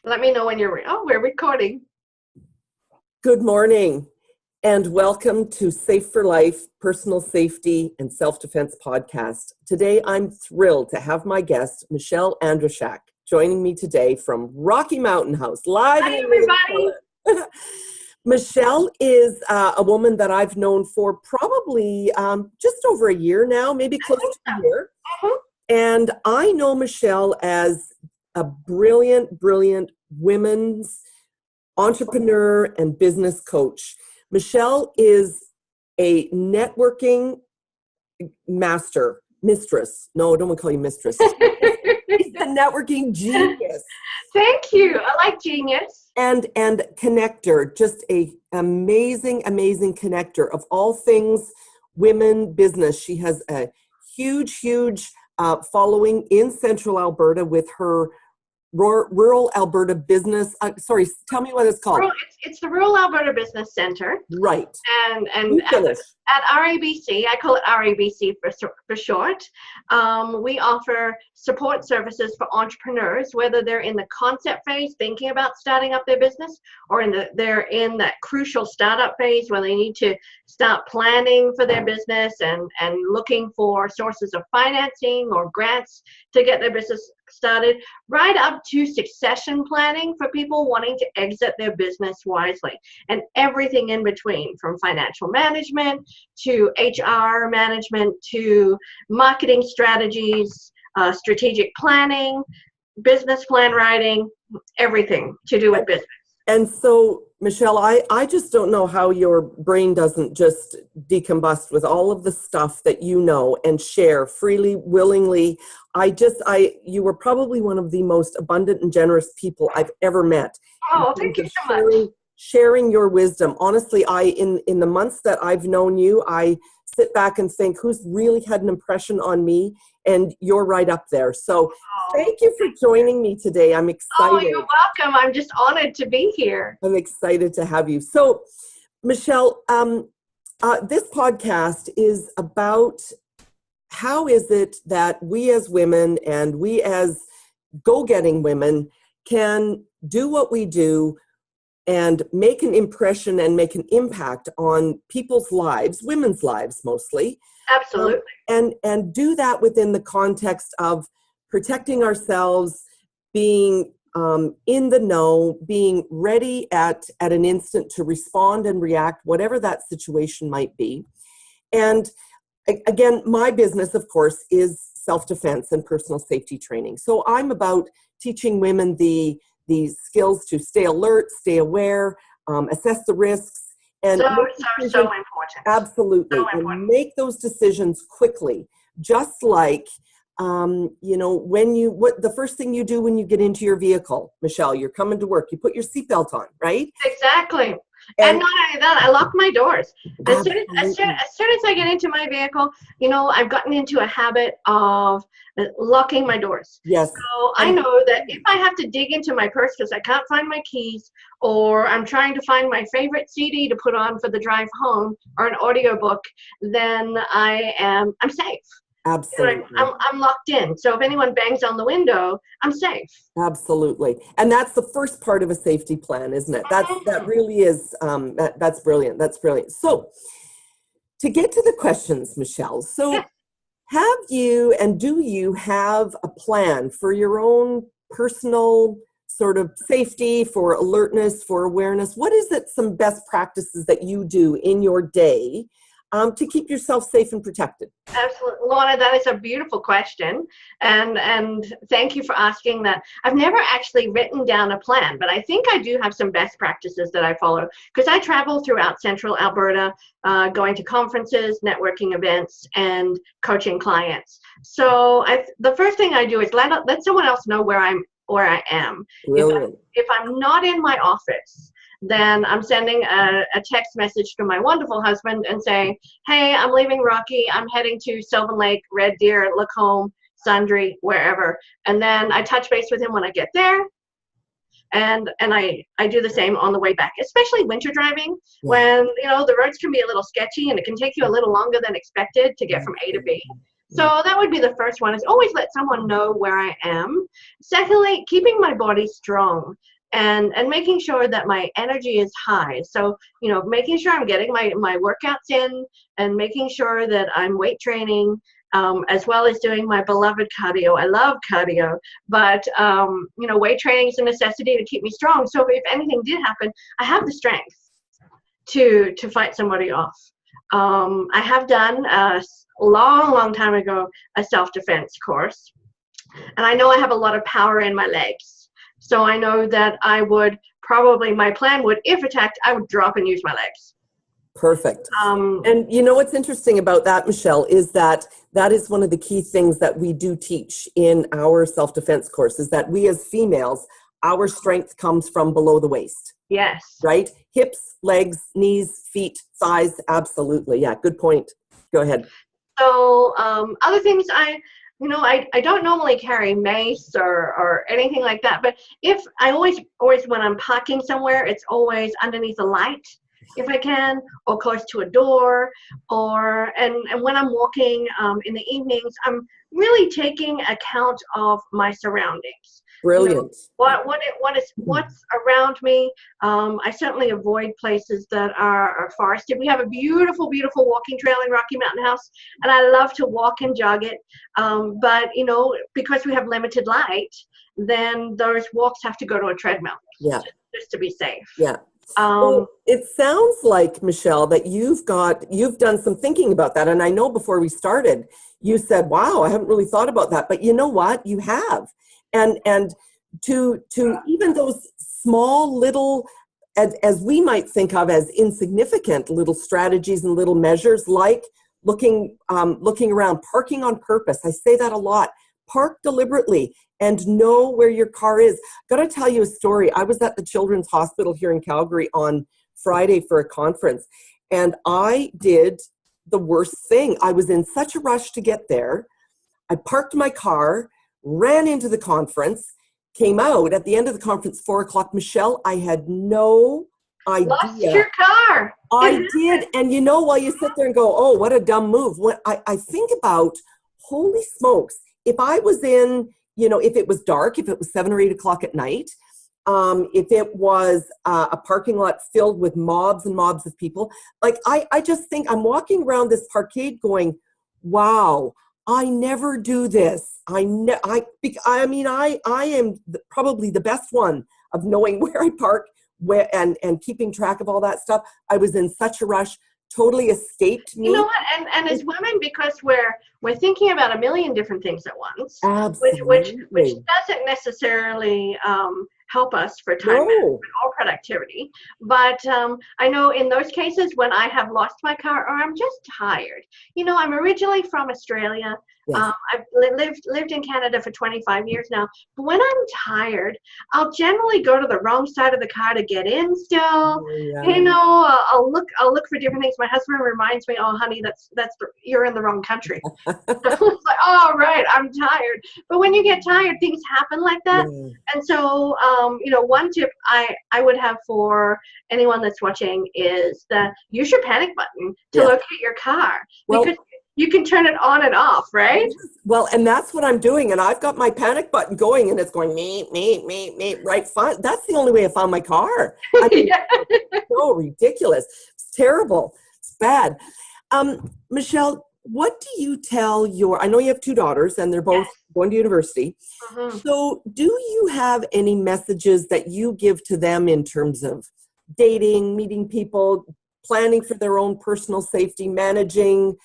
Let me know when we're recording. Good morning and welcome to Safe for Life, Personal Safety and Self-Defense Podcast. Today, I'm thrilled to have my guest, Michelle Andrishak, joining me today from Rocky Mountain House, live. Hi, everybody. Michelle is a woman that I've known for probably just over a year now, maybe close to a year. And I know Michelle as a brilliant women's entrepreneur and business coach. Michelle is a networking mistress. No, I don't want to call you mistress. She's a networking genius. Thank you. I like genius. And connector, just a amazing connector of all things women business. She has a huge following in Central Alberta with her Rural Alberta Business. Sorry, tell me what it's called. It's the Rural Alberta Business Center. Right. And at RABC, I call it RABC for short. We offer support services for entrepreneurs, whether they're in the concept phase, thinking about starting up their business, or they're in that crucial startup phase where they need to start planning for their business and looking for sources of financing or grants to get their business started, right up to succession planning for people wanting to exit their business wisely, and everything in between, from financial management to HR management to marketing strategies, strategic planning, business plan writing, everything to do with business. And so, Michelle, I just don't know how your brain doesn't just decombust with all of the stuff that you know and share freely, willingly. You were probably one of the most abundant and generous people I've ever met. Oh, thank you so much. Sharing your wisdom. Honestly, in the months that I've known you, I sit back and think, who's really had an impression on me? And you're right up there. So thank you for joining me today. I'm excited. Oh, you're welcome. I'm just honored to be here. I'm excited to have you. So, Michelle, this podcast is about how is it that we as women and we as go-getting women can do what we do and make an impression and make an impact on people's lives, women's lives mostly. Absolutely. And do that within the context of protecting ourselves, being in the know, being ready at an instant to respond and react, whatever that situation might be. And again, my business, of course, is self-defense and personal safety training. So I'm about teaching women the skills to stay alert, stay aware, assess the risks, and so important. Absolutely, so important. And make those decisions quickly. Just like when the first thing you do when you get into your vehicle, Michelle, you're coming to work, you put your seatbelt on, right? Exactly. And not only that, I lock my doors. As soon as I get into my vehicle, I've gotten into a habit of locking my doors. Yes. So I know that if I have to dig into my purse because I can't find my keys, or I'm trying to find my favorite CD to put on for the drive home, or an audiobook, then I'm safe. Absolutely. I'm locked in. So if anyone bangs on the window, I'm safe. Absolutely. And that's the first part of a safety plan, isn't it? That really is, that's brilliant. That's brilliant. So to get to the questions, Michelle, so have you and do you have a plan for your own personal sort of safety, for alertness, for awareness? What is it, some best practices that you do in your day to keep yourself safe and protected? Absolutely. Lorna, that is a beautiful question. And thank you for asking that. I've never actually written down a plan, but I think I do have some best practices that I follow, because I travel throughout Central Alberta, going to conferences, networking events, and coaching clients. So the first thing I do is let someone else know where I am. If I'm not in my office, then I'm sending a text message to my wonderful husband and saying, hey, I'm leaving Rocky. I'm heading to Sylvan Lake, Red Deer, Lacombe, Sundre, wherever. And then I touch base with him when I get there. And I do the same on the way back, especially winter driving, when the roads can be a little sketchy and it can take you a little longer than expected to get from A to B. So that would be the first one, is always let someone know where I am. Secondly, keeping my body strong and making sure that my energy is high. So, making sure I'm getting my workouts in and making sure that I'm weight training, as well as doing my beloved cardio. I love cardio, but, weight training is a necessity to keep me strong. So if anything did happen, I have the strength to fight somebody off. I have done a long time ago a self-defense course, and I know I have a lot of power in my legs. So I know that I would probably, my plan would, if attacked, I would drop and use my legs. Perfect. And what's interesting about that, Michelle, is that is one of the key things that we do teach in our self-defense course, is that we as females, our strength comes from below the waist. Yes. Right? Hips, legs, knees, feet, thighs. Absolutely. Yeah. Good point. Go ahead. So other things, I don't normally carry mace or anything like that, but if I always when I'm parking somewhere, it's always underneath a light, if I can, or close to a door, and when I'm walking in the evenings, I'm really taking account of my surroundings. Brilliant. What's around me. I certainly avoid places that are forested. We have a beautiful walking trail in Rocky Mountain House, and I love to walk and jog it. But because we have limited light, then those walks have to go to a treadmill. Yeah. Just to be safe. Yeah. Well, it sounds like, Michelle, that you've done some thinking about that. And I know before we started, you said, wow, I haven't really thought about that. But you know what? You have. And to even those small little, as we might think of as insignificant little strategies and little measures, like looking around, parking on purpose. I say that a lot. Park deliberately and know where your car is. Got to tell you a story. I was at the Children's Hospital here in Calgary on Friday for a conference, and I did the worst thing. I was in such a rush to get there. I parked my car, ran into the conference, came out at the end of the conference, 4:00. Michelle, I had no idea. Lost your car. I did. And while you sit there and go, oh, what a dumb move. When I think about, holy smokes, if I was in, if it was dark, if it was 7 or 8 o'clock at night, if it was a parking lot filled with mobs and mobs of people, like I just think I'm walking around this parkade going, wow, I never do this. I am probably the best one of knowing where I park, and keeping track of all that stuff. I was in such a rush, totally escaped me. You know what? And as women, because we're thinking about a million different things at once, absolutely, which doesn't necessarily help us for time management or productivity. But I know in those cases when I have lost my car or I'm just tired. I'm originally from Australia. Yes. I've lived in Canada for 25 years now. But when I'm tired, I'll generally go to the wrong side of the car to get in still. Oh, yeah. I'll look for different things. My husband reminds me, oh, honey, you're in the wrong country. It's like, oh, right, I'm tired. But when you get tired, things happen like that. Yeah. And so, one tip I would have for anyone that's watching is that use your panic button to locate your car. Because you can turn it on and off, right? Well, and that's what I'm doing. And I've got my panic button going, and it's going, me, right? Fine. That's the only way I found my car. It's so ridiculous. It's terrible. It's bad. Michelle, what do you tell I know you have 2 daughters, and they're both going to university. Mm-hmm. So do you have any messages that you give to them in terms of dating, meeting people, planning for their own personal safety, managing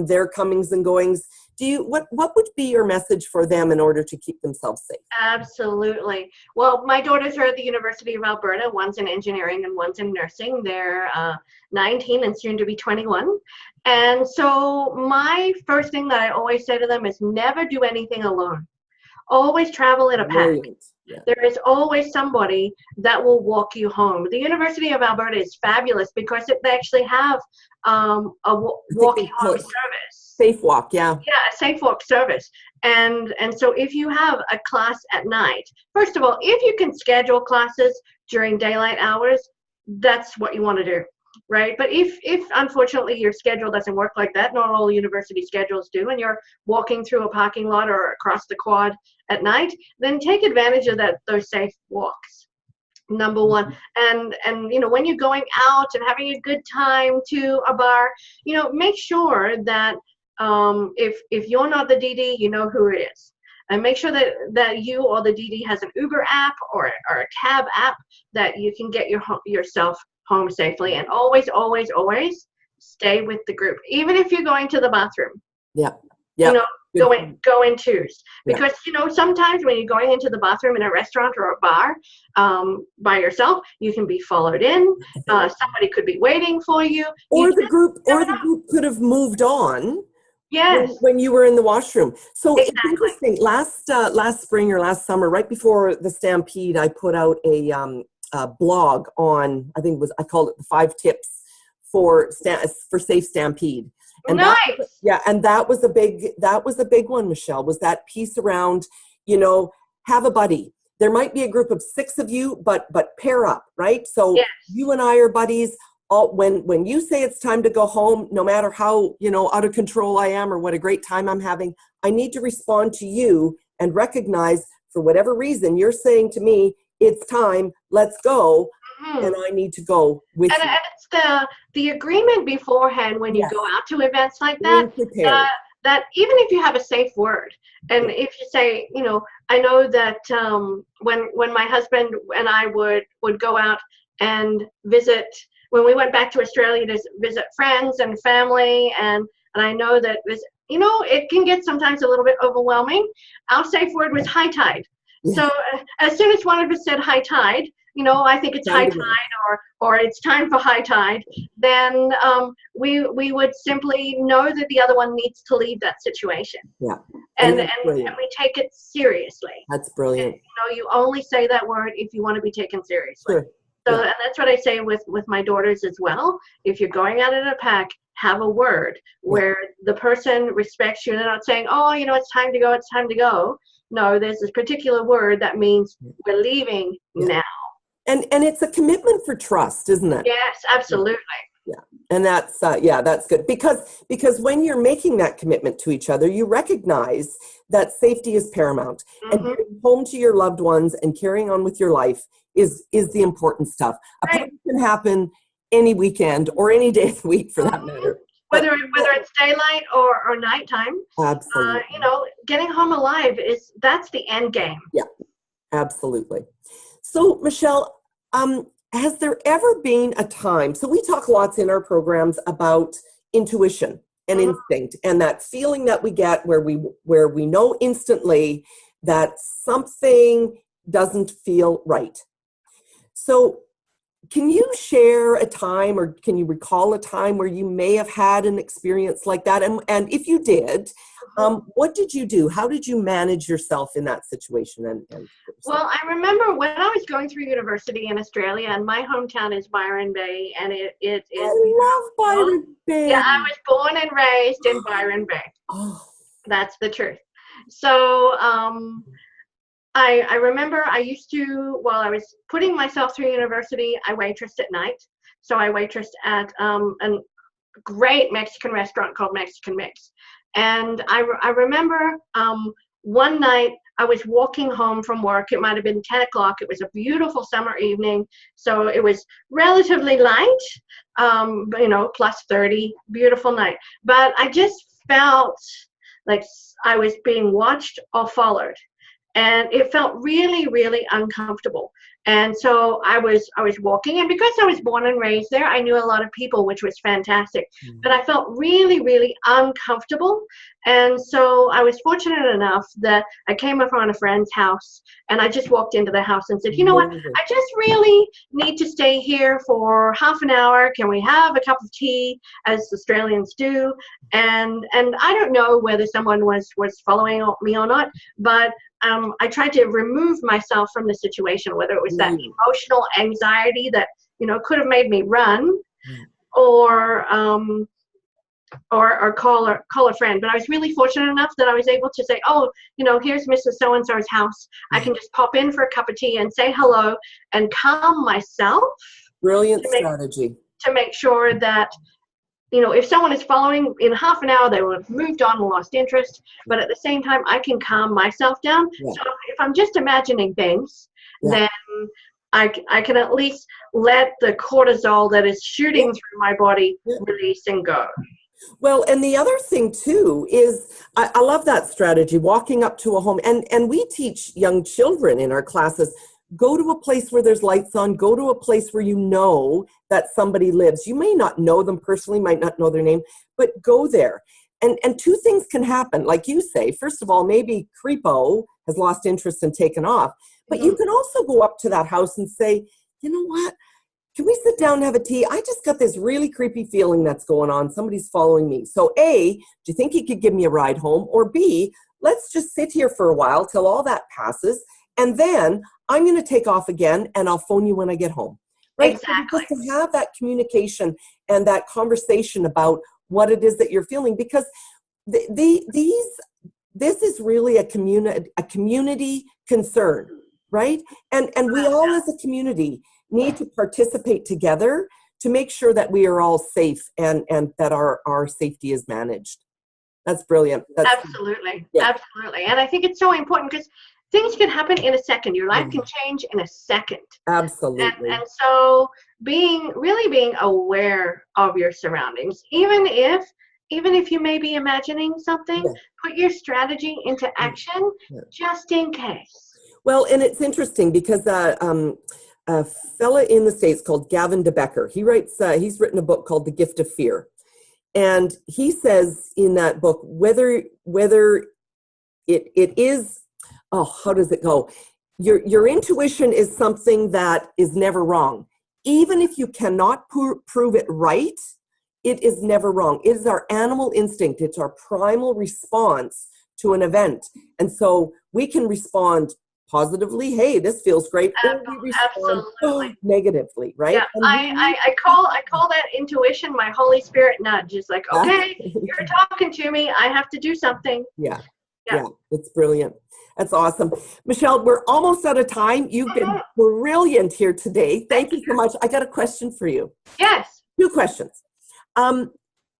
their comings and goings? What would be your message for them in order to keep themselves safe? Absolutely. Well, my daughters are at the University of Alberta. One's in engineering and one's in nursing. They're 19 and soon to be 21. And so my first thing that I always say to them is never do anything alone. Always travel in a pack. Yeah. There is always somebody that will walk you home. The University of Alberta is fabulous because they actually have a walking home service. Safe walk, yeah. Yeah, a safe walk service. And so if you have a class at night, first of all, if you can schedule classes during daylight hours, that's what you want to do. right? But if unfortunately your schedule doesn't work like that, not all university schedules do, and you're walking through a parking lot or across the quad at night, then take advantage of those safe walks. Number one. And when you're going out and having a good time to a bar, make sure that if you're not the DD, you know who it is. And make sure that you or the DD has an Uber app or a cab app that you can get yourself home safely. And always, always, always stay with the group, even if you're going to the bathroom. Yeah. Go in twos, because sometimes when you're going into the bathroom in a restaurant or a bar by yourself, you can be followed in. Somebody could be waiting for you, or the group could have moved on. Yes. When you were in the washroom. So exactly. It's interesting. Last spring or last summer, right before the Stampede, I put out a blog on, I called it the 5 tips for safe Stampede. And nice. And that was a big one, Michelle, was that piece around, have a buddy. There might be a group of 6 of you, but pair up, right? So yes. You and I are buddies. When you say it's time to go home, no matter how, out of control I am or what a great time I'm having, I need to respond to you and recognize, for whatever reason, you're saying to me, it's time, let's go. And I need to go with you. And it's the agreement beforehand when you go out to events like that, that even if you have a safe word, and if you say, I know that when my husband and I would go out and visit, when we went back to Australia to visit friends and family, and I know that it can get sometimes a little bit overwhelming. Our safe word was high tide. Yeah. So as soon as one of us said high tide, I think it's high tide or it's time for high tide, then we would simply know that the other one needs to leave that situation. Yeah. And we take it seriously. That's brilliant. And, you only say that word if you want to be taken seriously. Sure. So and that's what I say with my daughters as well. If you're going out in a pack, have a word where the person respects you. They're not saying, oh, it's time to go, it's time to go. No, there's this particular word that means we're leaving now. And it's a commitment for trust, isn't it? Yes, absolutely. Yeah. And that's good because when you're making that commitment to each other, you recognize that safety is paramount, and getting home to your loved ones and carrying on with your life is the important stuff. A party can happen any weekend or any day of the week, for that matter. Whether it's daylight or nighttime. Absolutely. Getting home alive that's the end game. Yeah, absolutely. So, Michelle, has there ever been a time, so we talk lots in our programs about intuition and instinct, and that feeling that we get where we know instantly that something doesn't feel right. So can you share a time, or can you recall a time where you may have had an experience like that? And if you did, what did you do? How did you manage yourself in that situation? Well, I remember when I was going through university in Australia, and my hometown is Byron Bay, and it is. I love Byron Bay. Yeah, I was born and raised in Byron Bay. Oh. That's the truth. So I remember I used to, while I was putting myself through university, I waitressed at night. So I waitressed at a great Mexican restaurant called Mexican Mix. And I remember one night I was walking home from work. It might have been 10 o'clock. It was a beautiful summer evening. So it was relatively light, plus 30, beautiful night. But I just felt like I was being watched or followed. And it felt really, really uncomfortable. And so I was walking, and because I was born and raised there, I knew a lot of people, which was fantastic. But I felt really, really uncomfortable. And so I was fortunate enough that I came upon a friend's house, and I just walked into the house and said, you know what, I just really need to stay here for half an hour. Can we have a cup of tea, as Australians do? And I don't know whether someone was following me or not, but I tried to remove myself from the situation, whether it was that emotional anxiety that, could have made me run, or call a friend. But I was really fortunate enough that I was able to say, oh, here's Mrs. So-and-so's house. I can just pop in for a cup of tea and say hello and calm myself. Brilliant strategy. to make sure that, if someone is following in half an hour, they will have moved on and lost interest. But at the same time, I can calm myself down. Yeah. So if I'm just imagining things, Yeah. then I can at least let the cortisol that is shooting through my body release and go. Well, and the other thing too is, I love that strategy, walking up to a home. And we teach young children in our classes, go to a place where there's lights on, go to a place where you know that somebody lives. You may not know them personally, might not know their name, but go there. And two things can happen, like you say. First of all, maybe creepo has lost interest and taken off. But you can also go up to that house and say, you know what? Can we sit down and have a tea? I just got this really creepy feeling that's going on. Somebody's following me. So A, do you think you could give me a ride home? Or B, let's just sit here for a while till all that passes. And then I'm going to take off again and I'll phone you when I get home. Right? Exactly. So just to have that communication and that conversation about what it is that you're feeling, because this is really a community concern, right? And we all as a community need to participate together to make sure that we are all safe and that our safety is managed. That's brilliant. Absolutely. Absolutely. And I think it's so important because things can happen in a second. Your life can change in a second. Absolutely. And so being aware of your surroundings, even if you may be imagining something, put your strategy into action just in case. Well, and it's interesting because a fella in the States called Gavin DeBecker, he's written a book called The Gift of Fear. And he says in that book, whether it is, how does it go? Your intuition is something that is never wrong. Even if you cannot prove it right, it is never wrong. It is our animal instinct. It's our primal response to an event. And so we can respond positively, hey, this feels great, or we respond negatively, right? Yeah, I call that intuition my Holy Spirit nudge. It's like, okay, you're talking to me. I have to do something. Yeah, it's brilliant. That's awesome. Michelle, we're almost out of time. You've been brilliant here today. Thank you so much. I got a question for you. Yes. 2 questions.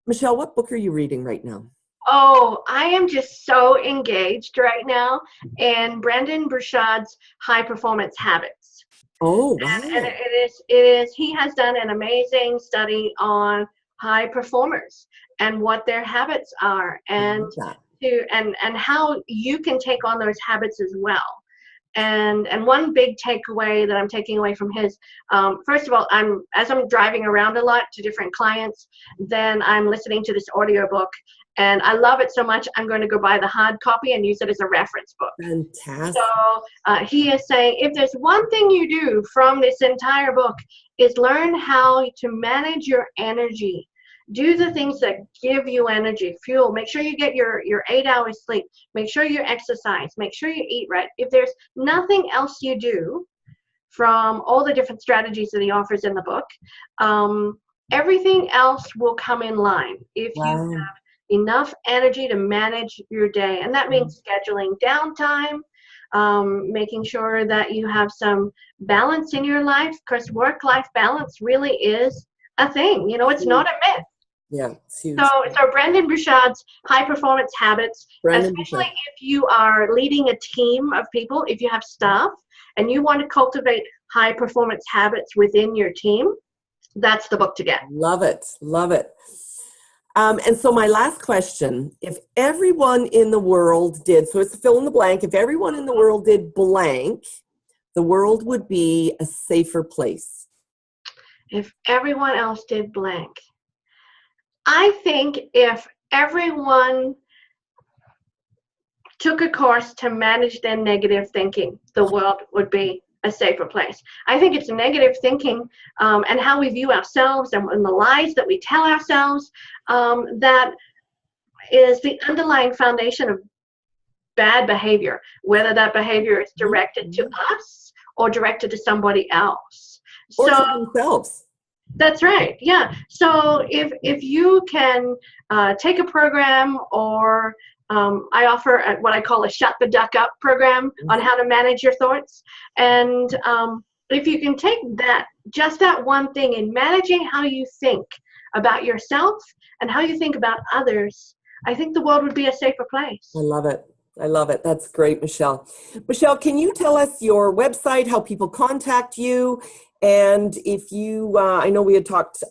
Michelle, what book are you reading right now? Oh, I am just so engaged right now in Brendon Burchard's High Performance Habits. Oh, wow. And it is, he has done an amazing study on high performers and what their habits are and how you can take on those habits as well. And one big takeaway that I'm taking away from his, first of all, as I'm driving around a lot to different clients, then I'm listening to this audiobook. And I love it so much, I'm going to go buy the hard copy and use it as a reference book. Fantastic. So he is saying, if there's one thing you do from this entire book, is learn how to manage your energy. Do the things that give you energy, fuel. Make sure you get your 8 hours sleep. Make sure you exercise. Make sure you eat right. If there's nothing else you do from all the different strategies that he offers in the book, everything else will come in line. If you have enough energy to manage your day. And that means scheduling downtime, making sure that you have some balance in your life, because work-life balance really is a thing. It's not a myth. Yeah, it's huge. So Brendon Burchard's High Performance Habits, especially if you are leading a team of people, if you have staff and you want to cultivate high performance habits within your team, that's the book to get. Love it. Love it. And so my last question, if everyone in the world did, so it's a fill in the blank, if everyone in the world did blank, the world would be a safer place. If everyone else did blank. I think if everyone took a course to manage their negative thinking, the world would be a safer place. I think it's negative thinking and how we view ourselves and the lies that we tell ourselves that is the underlying foundation of bad behavior, whether that behavior is directed to us or directed to somebody else. Or to themselves. That's right. Yeah. So if you can take a program, or I offer what I call a shut the duck up program on how to manage your thoughts. And if you can take that, just that one thing in managing how you think about yourself and how you think about others, I think the world would be a safer place. I love it. I love it. That's great, Michelle. Michelle, can you tell us your website, how people contact you? And if you, I know we had talked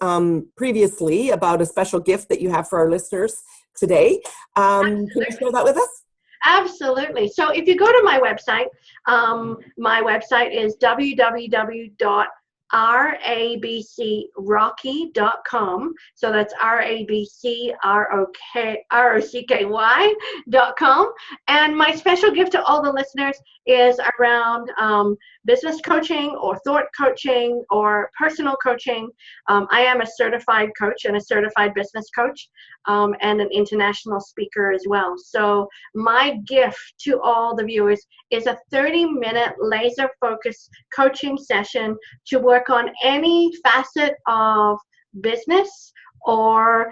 previously about a special gift that you have for our listeners today. Can you share that with us? Absolutely. So if you go to my website is www.rabcrocky.com. So that's RABCROCKY.com. And my special gift to all the listeners is around business coaching or thought coaching or personal coaching. I am a certified coach and a certified business coach and an international speaker as well. So my gift to all the viewers is a 30-minute laser focused coaching session to work on any facet of business or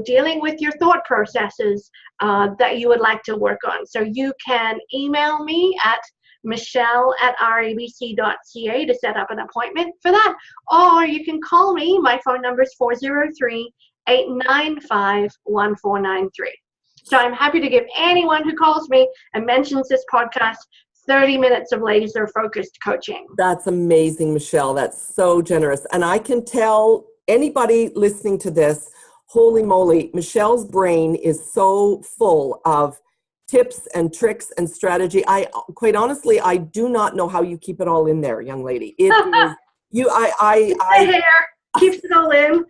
dealing with your thought processes that you would like to work on. So you can email me at michelle@rabc.ca to set up an appointment for that, or you can call me. My phone number is 403-895-1493. So I'm happy to give anyone who calls me and mentions this podcast 30 minutes of laser focused coaching. That's amazing, Michelle. That's so generous. And I can tell anybody listening to this, holy moly, Michelle's brain is so full of tips and tricks and strategy. Quite honestly, I do not know how you keep it all in there, young lady. It is you. Hair keeps it all in.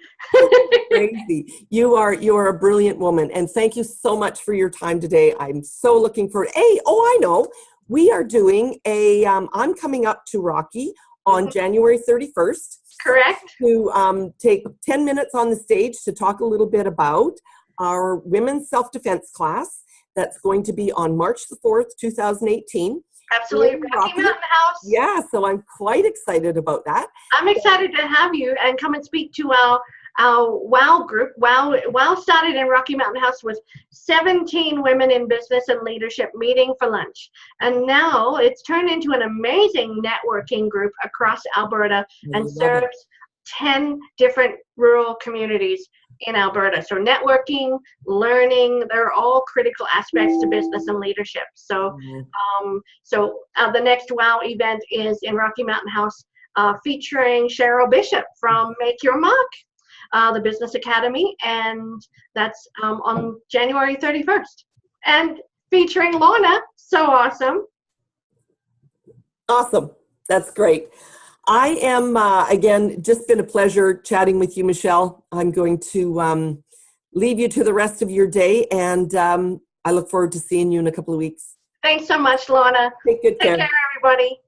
Crazy. You are a brilliant woman, and thank you so much for your time today. I'm so looking forward. Hey, I know. We are doing I'm coming up to Rocky on January 31st. Correct. To take 10 minutes on the stage to talk a little bit about our women's self-defense class. That's going to be on March the 4th, 2018. Absolutely. Rocky Mountain House. Yeah, so I'm quite excited about that. I'm excited to have you and come and speak to our WOW group. WOW started in Rocky Mountain House with 17 women in business and leadership meeting for lunch. And now it's turned into an amazing networking group across Alberta and serves 10 different rural communities in Alberta. So networking, learning, they're all critical aspects to business and leadership. So, the next WOW event is in Rocky Mountain House, featuring Cheryl Bishop from Make Your Mark, the Business Academy, and that's on January 31st. And featuring Lorna, so awesome. Awesome. That's great. I am, again, just been a pleasure chatting with you, Michelle. I'm going to leave you to the rest of your day, and I look forward to seeing you in a couple of weeks. Thanks so much, Lorna. Take good care. Take care, everybody.